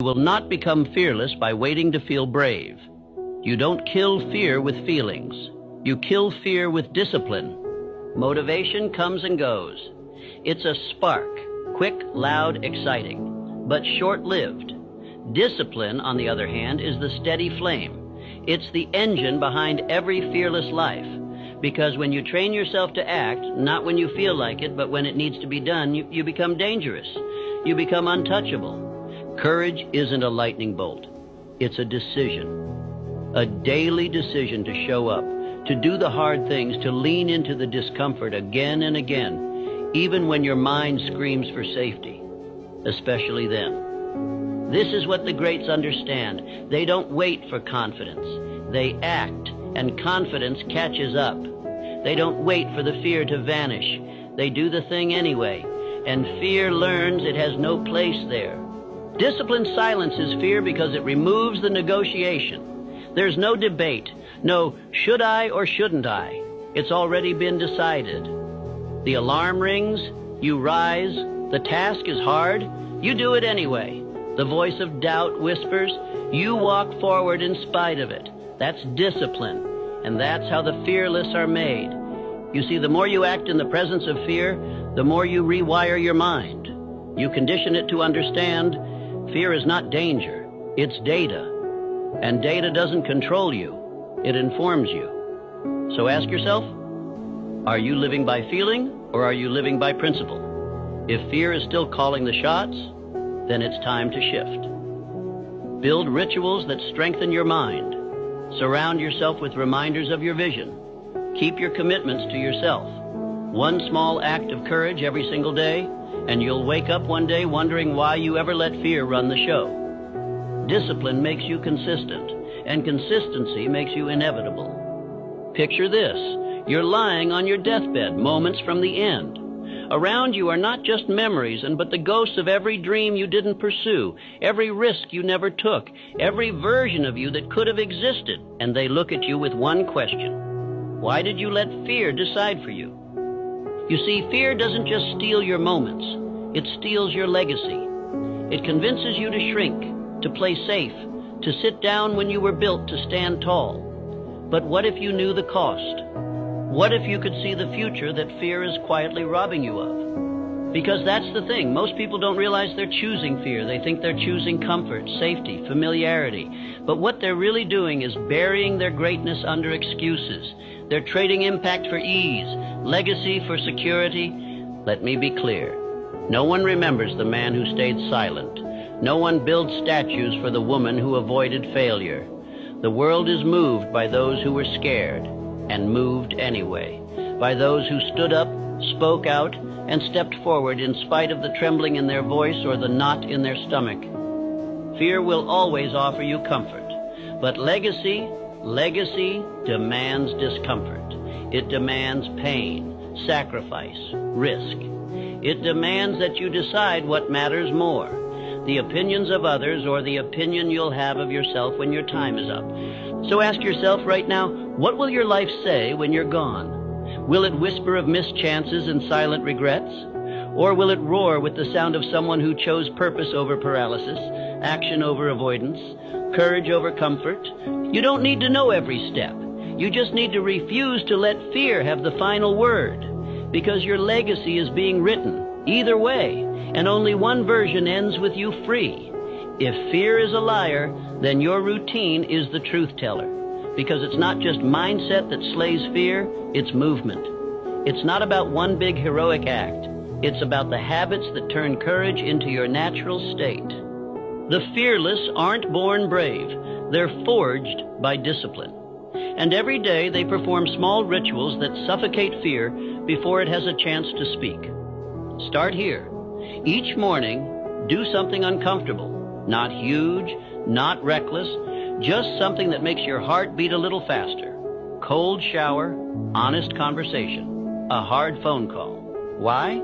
You will not become fearless by waiting to feel brave. You don't kill fear with feelings. You kill fear with discipline. Motivation comes and goes. It's a spark, quick, loud, exciting, but short-lived. Discipline, on the other hand, is the steady flame. It's the engine behind every fearless life. Because when you train yourself to act, not when you feel like it, but when it needs to be done, you become dangerous. You become untouchable. Courage isn't a lightning bolt. It's a decision. A daily decision to show up, to do the hard things, to lean into the discomfort again and again, even when your mind screams for safety, especially then. This is what the greats understand. They don't wait for confidence. They act, and confidence catches up. They don't wait for the fear to vanish. They do the thing anyway, and fear learns it has no place there. Discipline silences fear because it removes the negotiation. There's no debate, no should I or shouldn't I. It's already been decided. The alarm rings, you rise, the task is hard, you do it anyway. The voice of doubt whispers, you walk forward in spite of it. That's discipline, and that's how the fearless are made. You see, the more you act in the presence of fear, the more you rewire your mind. You condition it to understand fear is not danger, it's data. And data doesn't control you, it informs you. So ask yourself, are you living by feeling or are you living by principle? If fear is still calling the shots, then it's time to shift. Build rituals that strengthen your mind. Surround yourself with reminders of your vision. Keep your commitments to yourself. One small act of courage every single day, and you'll wake up one day wondering why you ever let fear run the show. Discipline makes you consistent, and consistency makes you inevitable. Picture this. You're lying on your deathbed moments from the end. Around you are not just memories, but the ghosts of every dream you didn't pursue, every risk you never took, every version of you that could have existed. And they look at you with one question. Why did you let fear decide for you? You see, fear doesn't just steal your moments. It steals your legacy. It convinces you to shrink, to play safe, to sit down when you were built to stand tall. But what if you knew the cost? What if you could see the future that fear is quietly robbing you of? Because that's the thing. Most people don't realize they're choosing fear. They think they're choosing comfort, safety, familiarity. But what they're really doing is burying their greatness under excuses. They're trading impact for ease, legacy for security. Let me be clear. No one remembers the man who stayed silent. No one builds statues for the woman who avoided failure. The world is moved by those who were scared and moved anyway, by those who stood up, spoke out, and stepped forward in spite of the trembling in their voice or the knot in their stomach. Fear will always offer you comfort, but legacy demands discomfort. It demands pain, sacrifice, risk. It demands that you decide what matters more, the opinions of others or the opinion you'll have of yourself when your time is up. So ask yourself right now, what will your life say when you're gone? Will it whisper of missed chances and silent regrets? Or will it roar with the sound of someone who chose purpose over paralysis, action over avoidance, courage over comfort? You don't need to know every step. You just need to refuse to let fear have the final word, because your legacy is being written either way, and only one version ends with you free. If fear is a liar, then your routine is the truth teller, because it's not just mindset that slays fear, it's movement. It's not about one big heroic act. It's about the habits that turn courage into your natural state. The fearless aren't born brave. They're forged by discipline. And every day they perform small rituals that suffocate fear before it has a chance to speak. Start here. Each morning, do something uncomfortable. Not huge, not reckless, just something that makes your heart beat a little faster. Cold shower, honest conversation, a hard phone call. Why?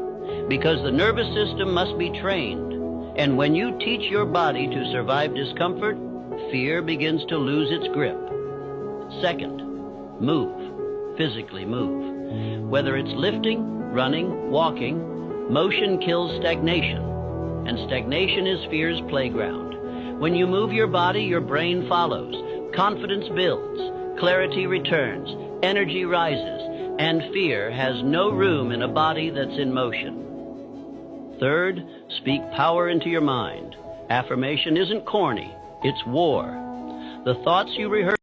Because the nervous system must be trained. And when you teach your body to survive discomfort, fear begins to lose its grip. Second, move. Physically move. Whether it's lifting, running, walking, motion kills stagnation. And stagnation is fear's playground. When you move your body, your brain follows. Confidence builds, clarity returns, energy rises, and fear has no room in a body that's in motion. Third, speak power into your mind. Affirmation isn't corny, it's war. The thoughts you rehearse